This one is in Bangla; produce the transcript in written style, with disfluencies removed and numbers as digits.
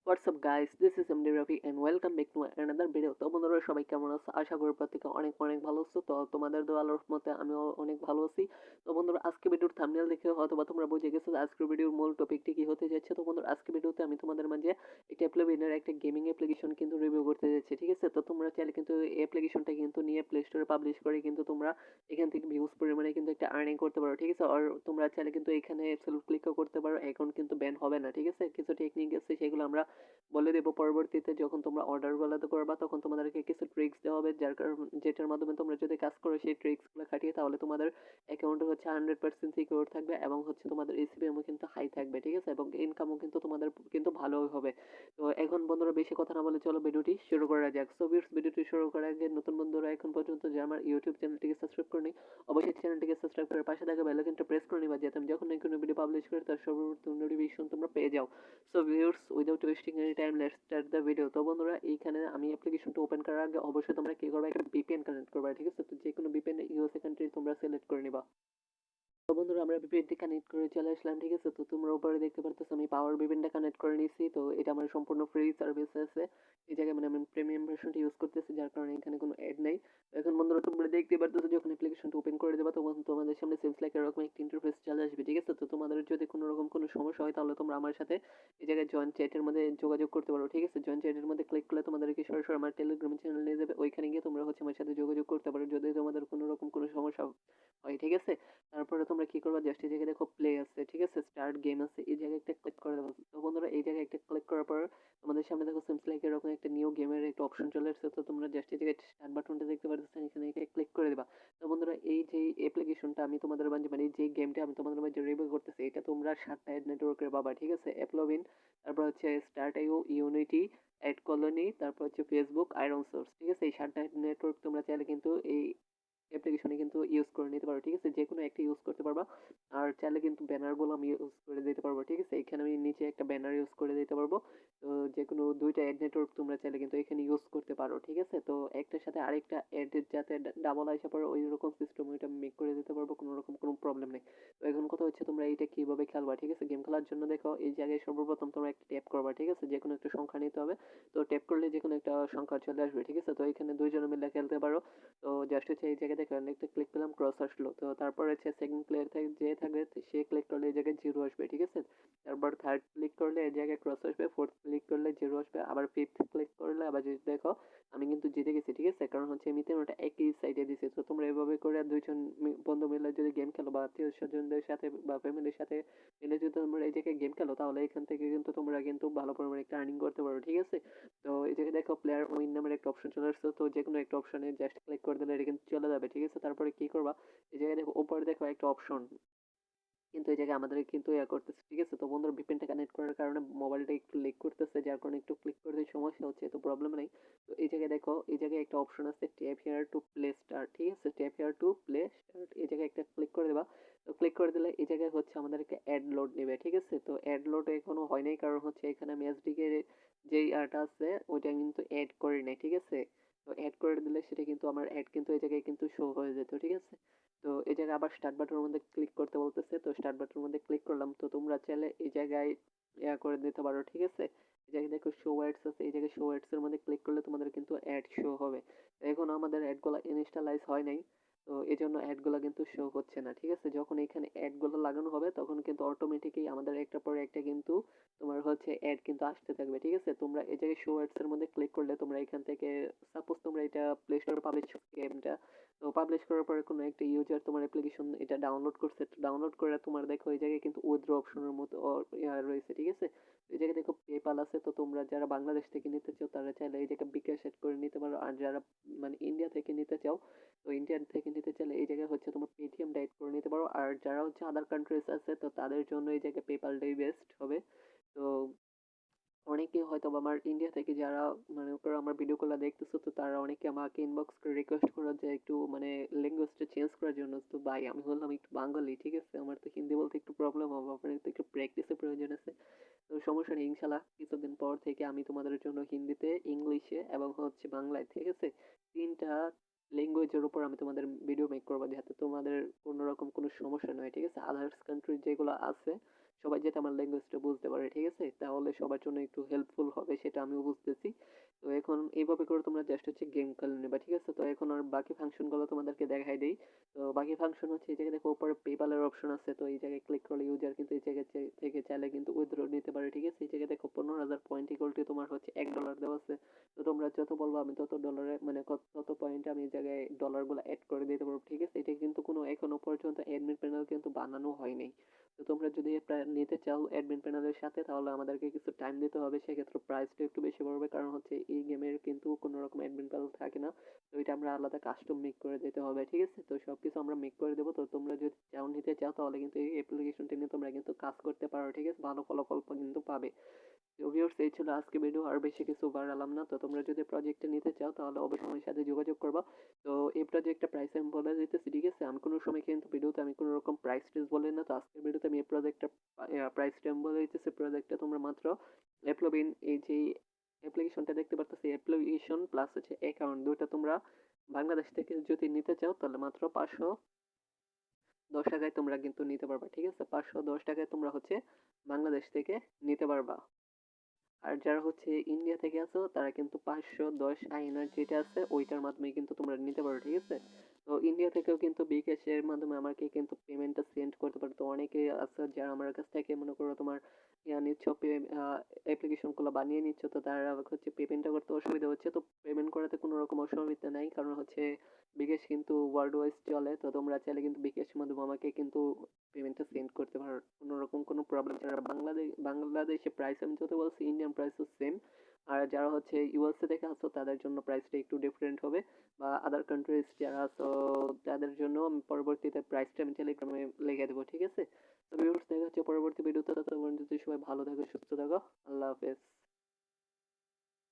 What's up guys, this is MD Rafi and welcome back to another video. তো বন্ধুরা, সবাই কেমন আছো? আশা করি প্রত্যেকে অনেক অনেক ভালো আছো। তো তোমাদের দোয়া আল্লাহর রহমতে আমিও অনেক ভালো আছি। তো বন্ধুরা, আজকে ভিডিওর থাম্বনেল দেখে হয়তো বা তোমরা বুঝে গেছো যে আজকের ভিডিওর মূল টপিকটি কি হতে যাচ্ছে। তো বন্ধুরা, আজকে ভিডিওতে আমি তোমাদের মাঝে একটা অ্যাপ্লোভিনের একটা গেমিং অ্যাপ্লিকেশন কিন্তু রিভিউ করতে যাচ্ছি। ঠিক আছে, তো তোমরা চাইলে কিন্তু এই অ্যাপ্লিকেশনটা কিন্তু নিয়ে প্লে স্টোরে পাবলিশ করে কিন্তু তোমরা এখান থেকে ভিউজ পরিমাণে কিন্তু একটা আর্নিং করতে পারো। ঠিক আছে, আর তোমরা চাইলে কিন্তু এখানে সেলফ ক্লিকও করতে পারো, অ্যাকাউন্ট কিন্তু ব্যান হবে না। ঠিক আছে, কিছু টেকনিক আছে সেগুলো আমরা বলে দেবো পরবর্তীতে যখন তোমরা অর্ডারগুলো করবা, তখন তোমাদেরকে কিছু ট্রিক্স দেওয়া হবে, যার কারণ যেটার মাধ্যমে তোমরা যদি কাজ করো সেই ট্রিক্সগুলো খাটিয়ে, তাহলে তোমাদের অ্যাকাউন্ট হচ্ছে 100% সিকিউর থাকবে এবং হচ্ছে তোমাদের এসিপিএমও কিন্তু হাই থাকবে। ঠিক আছে, এবং ইনকামও কিন্তু তোমাদের কিন্তু ভালোই হবে। তো এখন বন্ধুরা, বেশি কথা না বলে চলো ভিডিওটি শুরু করা যাক। সো ভিউয়ার্স, ভিডিওটি শুরু করার আগে নতুন বন্ধুরা এখন পর্যন্ত যে আমার ইউটিউব চ্যানেলটিকে সাবস্ক্রাইব করে অবশ্যই চ্যানেলটিকে সাবস্ক্রাইব করে পাশে থাকা বেল আইকনটা প্রেস করে নিবা, যাতে আমি যখন কোনো ভিডিও পাবলিশ করি তার সর্বপ্রথম নোটিফিকেশন তোমরা পেয়ে যাও। So viewers, without wasting any time, let's start the video. তো বন্ধুরা, এইখানে আমি অ্যাপ্লিকেশনটা ওপেন করার আগে অবশ্যই তোমরা কি করবে, একটা ভিপিএন কানেক্ট করবে। ঠিক আছে, তো যে কোনো ভিপিএন ইউএসএ কান্ট্রি তোমরা সিলেক্ট করে নিবা। তো বন্ধুরা, আমরা ভিপিএনটি কানেক্ট করে চলে আসলাম। ঠিক আছে, তো তোমরা উপরে দেখতে পারতেছো আমি পাওয়ার ভিপিএনটা কানেক্ট করে নিয়েছি। তো এটা আমার সম্পূর্ণ ফ্রি সার্ভিস আছে। এই জায়গায় মানে আমি প্রিমিয়াম ভার্সনটা ইউজ করতেছি, যার কারণে এখানে কোনো অ্যাড নেই। তো এখন বন্ধুরা, তোমরা দেখতে পারতেছো যখন অ্যাপ্লিকেশনটা ওপেন করে দেবা তখন তোমাদের সামনে সেমস লাইক এরকম একটা ইন্টারফেস চলে আসবে। ঠিক আছে, তো তোমাদের যদি কোনো রকম কোনো সমস্যা হয় তাহলে তোমরা আমার সাথে এই জায়গায় জয়েন চ্যাটের মধ্যে যোগাযোগ করতে পারো। ঠিক আছে, জয়েন চ্যাটের মধ্যে ক্লিক করলে তোমাদেরকে সরাসরি আমার টেলিগ্রাম চ্যানেল নিয়ে যাবে। ওইখানে গিয়ে তোমরা হচ্ছে আমার সাথে যোগাযোগ করতে পারো যদি তোমাদের কোনো রকম কোনো সমস্যা হয়। ঠিক আছে, তারপরে তোমরা কি করবা, জাস্ট এই জায়গায় দেখো প্লে আছে, ঠিক আছে, স্টার্ট গেম আছে, এই জায়গায় একটা ক্লিক করে দেবো। তো বন্ধুরা, এই জায়গায় একটা ক্লিক করার পর তোমাদের সামনে দেখো সিমস লাইক এরকম একটা নিউ গেমের একটা অপশন চলে আসছে। তো তোমরা জাস্ট এই জায়গায় স্টার্ট বাটনটা দেখতে পাচ্ছ, এখানে এটা ক্লিক করে দিবা। তো বন্ধুরা, এই যে অ্যাপ্লিকেশনটা আমি তোমাদের মাঝে মানে যে গেমটা আমি তোমাদের মাঝে রিভিউ করতেছি, এটা তোমরা 7টা অ্যাড নেটওয়ার্কের পাবা। ঠিক আছে, অ্যাপলোভিন, তারপর হচ্ছে স্টার্ট আইও, ইউনিটি, অ্যাড কলোনি, তারপর হচ্ছে ফেসবুক, আয়রন সোর্স। ঠিক আছে, এই 7টা নেটওয়ার্ক তোমরা চাইলে কিন্তু এই অ্যাপ্লিকেশনে কিন্তু ইউজ করে নিতে পারো। ঠিক আছে, যে কোনো একটা ইউজ করতে পারবা। আর চাইলে কিন্তু ব্যানারগুলো আমি ইউজ করে দিতে পারবো। ঠিক আছে, এখানে আমি নিচে একটা ব্যানার ইউজ করে দিতে পারবো। তো যে কোনো দুইটা অ্যাড নেটওয়ার্ক তোমরা চাইলে কিন্তু এখানে ইউজ করতে পারো। ঠিক আছে, তো একটার সাথে আরেকটা অ্যাড যাতে ডাবল আসে পারে ওই রকম সিস্টেম ওইটা মেক করে দিতে পারবো, কোনো রকম কোনো প্রবলেম নেই। তো এখন কথা হচ্ছে তোমরা এইটা কিভাবে খেলবা। ঠিক আছে, গেম খেলার জন্য দেখো এই জায়গায় সর্বপ্রথম তোমরা একটা ট্যাপ করবা। ঠিক আছে, যে কোনো একটা সংখ্যা নিতে হবে। তো ট্যাপ করলে যে কোনো একটা সংখ্যা চলে আসবে। ঠিক আছে, তো এখানে দুইজনে মিলে খেলতে পারো। তো জাস্ট হচ্ছে এই জায়গায় দেখো একটা ক্লিক পেলাম, ক্রস আসলো। তো তারপর হচ্ছে সেকেন্ড প্লেয়ার থেকে যে থাকবে সে ক্লিক করলে এই জায়গায় জিরো আসবে। ঠিক আছে, তারপর থার্ড ক্লিক করলে এই জায়গায় ক্রস আসবে, ফোর্থ ক্লিক করলে জিরো আসবে, আবার ফিফথ ক্লিক করলে আবার যদি দেখো আমি কিন্তু জিতে গেছি। ঠিক আছে, কারণ হচ্ছে এমনিতে ওটা একই সাইডে দিছে। তো তোমরা এভাবে করে দুইজন বন্ধু মিলে যদি গেম খেলো বা আত্মীয় স্বজনদের সাথে বা ফ্যামিলির সাথে মিলে যদি তোমরা এই জায়গায় গেম খেলো, তাহলে এখান থেকে কিন্তু তোমরা কিন্তু ভালো পরিমাণে একটা আর্নিং করতে পারো। ঠিক আছে, তো এই জায়গায় দেখো প্লেয়ার উইন নামের একটা অপশন চলে আসছে। তো যে কোনো একটা অপশনে জাস্ট ক্লিক করে দিলে এটা কিন্তু চলে যাবে। ঠিক আছে, তারপরে কি করবা, এই জায়গায় দেখো উপরে দেখো একটা অপশন, কিন্তু এই জায়গায় আমাদের কিন্তু করতেছে। ঠিক আছে, তো বন্ধুরা, ভিপিএনটা কানেক্ট করার কারণে মোবাইলটা একটু লেগ করতেছে, যার কারণে একটু ক্লিক করতে সমস্যা হচ্ছে, তো প্রবলেম নেই। তো এই জায়গায় দেখো এই জায়গায় একটা অপশন আছে tap here to play start. ঠিক আছে, tap here to play start, এই জায়গায় একটা ক্লিক করে দেবা। তো ক্লিক করে দিলে এই জায়গায় হচ্ছে আমাদেরকে অ্যাড লোড নেবে। ঠিক আছে, তো অ্যাড লোড এখনো হয় নাই, কারণ হচ্ছে এখানে আমি এসডিকে যেই আর্ট আছে ওইটা কিন্তু অ্যাড করি নাই। ঠিক আছে, তো অ্যাড করে দিলে সেটা কিন্তু আমার অ্যাড কিন্তু এই জায়গায় কিন্তু শো হয়ে যেত। ঠিক আছে, তো এই জায়গায় আবার স্টার্ট বাটনের মধ্যে ক্লিক করতে বলতেছে। তো স্টার্ট বাটনের মধ্যে ক্লিক করলাম। তো তোমরা চাইলে এই জায়গায় করে দিতে পারো। ঠিক আছে, এই জায়গায় দেখো শো অ্যাডস আছে, এই জায়গায় শো অ্যাডস এর মধ্যে ক্লিক করলে তোমাদের কিন্তু অ্যাড শো হবে। তো এখন আমাদের অ্যাড গুলা ইনস্টলাইজ হয় নাই, তো এই জন্য অ্যাড গুলা কিন্তু শো হচ্ছে না। ঠিক আছে, যখন এখানে অ্যাড গুলো লাগানো হবে তখন কিন্তু অটোমেটিকই আমাদের একটা পরে একটা কিন্তু তোমার হচ্ছে অ্যাড কিন্তু আসতে থাকবে। ঠিক আছে, তোমরা এই জায়গায় শো অ্যাডস এর মধ্যে ক্লিক করলে তোমরা এখান থেকে সাপোজ তোমরা এটা প্লে স্টোরে পাবলিশ গেমটা, তো পাবলিশ করার পরে কোনো একটা ইউজার তোমার অ্যাপ্লিকেশন এটা ডাউনলোড করছে, ডাউনলোড করে তোমার দেখো এই জায়গায় কিন্তু উইথড্র অপশনের মতো রয়েছে। ঠিক আছে, এই জায়গায় দেখো পেপাল আছে। তো তোমরা যারা বাংলাদেশ থেকে নিতে চাও তারা চাইলে এই জায়গায় বিকাশ সেট করে নিতে পারো, আর যারা মানে ইন্ডিয়া থেকে নিতে চাও, তো ইন্ডিয়ান থেকে নিতে চাইলে এই জায়গায় হচ্ছে তোমার পেটিএম ডাইট করে নিতে পারো, আর যারা হচ্ছে আদার কান্ট্রিজ আছে তো তাদের জন্য এই জায়গায় পেপালটাই বেস্ট হবে। তো অনেকে হয়তো বা আমার ইন্ডিয়া থেকে যারা মানে করো আমার ভিডিওগুলো দেখতেছো, তো তারা অনেকে আমাকে ইনবক্স করে রিকোয়েস্ট করো যে একটু মানে ল্যাঙ্গুয়েজটা চেঞ্জ করার জন্য। তো ভাই আমি বললাম একটু বাঙালি, ঠিক আছে, আমার তো হিন্দি বলতে একটু প্রবলেম হবে, আপনার তো একটু প্র্যাকটিসের প্রয়োজন আছে। তো সমস্যা নেই, ইনশাল্লাহ কিছুদিন পর থেকে আমি তোমাদের জন্য হিন্দিতে, ইংলিশে এবং হচ্ছে বাংলায়, ঠিক আছে, 3টা ল্যাঙ্গুয়েজের উপর আমি তোমাদের ভিডিও মেক করবো, যাতে তোমাদের কোনো রকম কোনো সমস্যা নয়। ঠিক আছে, আদার্স কান্ট্রি যেগুলো আছে সবাই যাতে আমার ল্যাঙ্গুয়েজটা বুঝতে পারে, ঠিক আছে? তাহলে সবার জন্য একটু হেল্পফুল হবে, সেটা আমিও বুঝতেছি। তো এখন এইভাবে করে তোমরা জাস্ট হচ্ছে গেম খেলে নেবা, ঠিক আছে? তো এখন আর বাকি ফাংশনগুলো তোমাদেরকে দেখাই দেই। তো বাকি ফাংশন হচ্ছে এই জায়গায় দেখো উপরে পেপালের অপশন আছে, তো এই জায়গায় ক্লিক করলে ইউজার কিন্তু এই জায়গায় থেকে চাইলে কিন্তু উইথড্র নিতে পারে, ঠিক আছে? এই জায়গায় দেখো 15,000 পয়েন্ট ইকুয়াল টু তোমার হচ্ছে $1 দেওয়া আছে। তো তোমরা যত বলবো আমি তত ডলারে মানে তত পয়েন্টে আমি এই জায়গায় ডলারগুলো অ্যাড করে দিতে পারবো, ঠিক আছে? এটা কিন্তু কোনো এখনো পর্যন্ত অ্যাডমিন প্যানেল কিন্তু বানানো হয়নি। তো তোমরা যদি এটা নিতে চাও অ্যাডমিন প্যানেলের সাথে, তাহলে আমাদেরকে কিছু টাইম দিতে হবে, সেক্ষেত্রে প্রাইসটা একটু বেশি পড়বে, কারণ হচ্ছে এই গেমের কিন্তু কোনো রকম অ্যাডমিন প্যানেল থাকে না। তো এটা আমরা আলাদা কাস্টম মেক করে দিতে হবে, ঠিক আছে? তো সবকিছু আমরা মেক করে দেবো। তো তোমরা যদি চাও নিতে চাও তাহলে কিন্তু এই অ্যাপ্লিকেশনটা নিয়ে তোমরা কিন্তু কাজ করতে পারো, ঠিক আছে? ভালো ফলাফল কিন্তু পাবে। তো ভিউয়ার্স, এই ছিল আজকে ভিডিও, আর বেশি কিছু বাড়ালাম না। তো তোমরা যদি প্রজেক্টটা নিতে চাও তাহলে অবশ্যই আমার সাথে যোগাযোগ করবা। তো এই প্রজেক্টটা প্রাইস আমি বলে দিতেছি, ঠিক আছে? আমি কোনো সময় কিন্তু ভিডিওতে আমি কোনো রকম প্রাইস টেস বলি না। তো আজকের ভিডিওতে আমি এই প্রজেক্টটা প্রাইসটা আমি বলে দিতেছি। প্রজেক্টটা তোমরা মাত্র অ্যাপ্লোবিন, এই যে অ্যাপ্লিকেশনটা দেখতে পারতেছি, অ্যাপ্লিকেশন প্লাস হচ্ছে অ্যাকাউন্ট, দুইটা তোমরা বাংলাদেশ থেকে যদি নিতে চাও তাহলে মাত্র 510 টাকায় তোমরা কিন্তু নিতে পারবা, ঠিক আছে? 510 টাকায় তোমরা হচ্ছে বাংলাদেশ থেকে নিতে পারবা। আর যারা হচ্ছে ইন্ডিয়া থেকে আছো তারা কিন্তু 510 আইএনআর যেটা আছে ওইটার মাধ্যমে কিন্তু তোমরা নিতে পারো, ঠিক আছে? তো ইন্ডিয়া থেকেও কিন্তু বিকাশের মাধ্যমে আমাকে কিন্তু পেমেন্টটা সেন্ড করতে পারো। তো অনেকে আছে যারা আমার কাছ থেকে মনে করো তোমার নিচ্ছ, অ্যাপ্লিকেশন গুলো বানিয়ে নিচ্ছ, তো তারা হচ্ছে পেমেন্টটা করতে অসুবিধা হচ্ছে। তো পেমেন্ট করাতে কোনো রকম অসুবিধা নাই, কারণ হচ্ছে বিকাশ কিন্তু ওয়ার্ল্ড ওয়াইজ চলে। তো তোমরা চাইলে কিন্তু বিকাশের মাধ্যমে আমাকে কিন্তু পেমেন্টটা সেন্ড করতে পারো, কোনো রকম কোনো প্রবলেম ছাড়া। বাংলাদেশে প্রাইস আমি যত বলছি ইন্ডিয়ান প্রাইসও সেম। আর যারা হচ্ছে ইউএসএ থেকে আসো তাদের জন্য প্রাইসটা একটু ডিফারেন্ট হবে, বা আদার কান্ট্রিজ যারা আছো তাদের জন্য আমি পরবর্তীতে প্রাইসটা আমি টেলিগ্রামে লিখে দেবো, ঠিক আছে? তো ভিউয়ার্স, দেখা হচ্ছে পরবর্তী ভিডিওতে। ততক্ষণ যদি সবাই ভালো থাকো, সুস্থ থাকো। আল্লাহ হাফেজ।